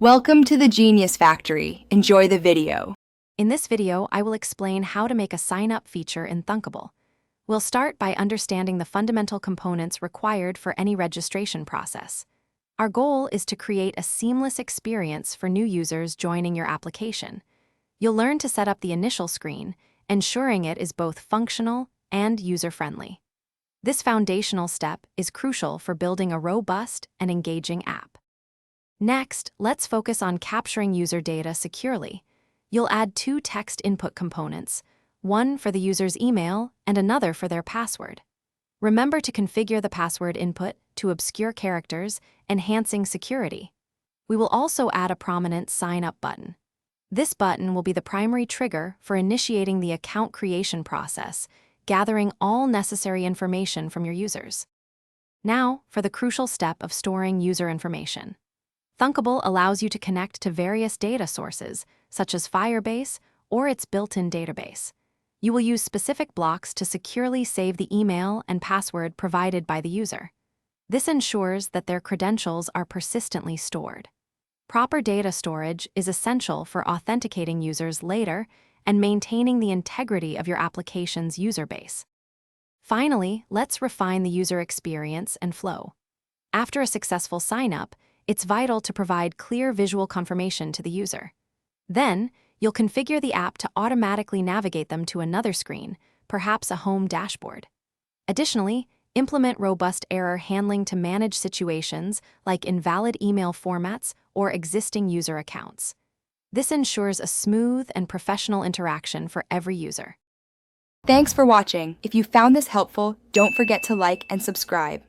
Welcome to the Genius Factory. Enjoy the video. In this video, I will explain how to make a sign-up feature in Thunkable. We'll start by understanding the fundamental components required for any registration process. Our goal is to create a seamless experience for new users joining your application. You'll learn to set up the initial screen, ensuring it is both functional and user-friendly. This foundational step is crucial for building a robust and engaging app. Next, let's focus on capturing user data securely. You'll add two text input components, one for the user's email and another for their password. Remember to configure the password input to obscure characters, enhancing security. We will also add a prominent Sign Up button. This button will be the primary trigger for initiating the account creation process, gathering all necessary information from your users. Now, for the crucial step of storing user information. Thunkable allows you to connect to various data sources, such as Firebase or its built-in database. You will use specific blocks to securely save the email and password provided by the user. This ensures that their credentials are persistently stored. Proper data storage is essential for authenticating users later and maintaining the integrity of your application's user base. Finally, let's refine the user experience and flow. After a successful sign-up, it's vital to provide clear visual confirmation to the user. Then, you'll configure the app to automatically navigate them to another screen, perhaps a home dashboard. Additionally, implement robust error handling to manage situations like invalid email formats or existing user accounts. This ensures a smooth and professional interaction for every user. Thanks for watching. If you found this helpful, don't forget to like and subscribe.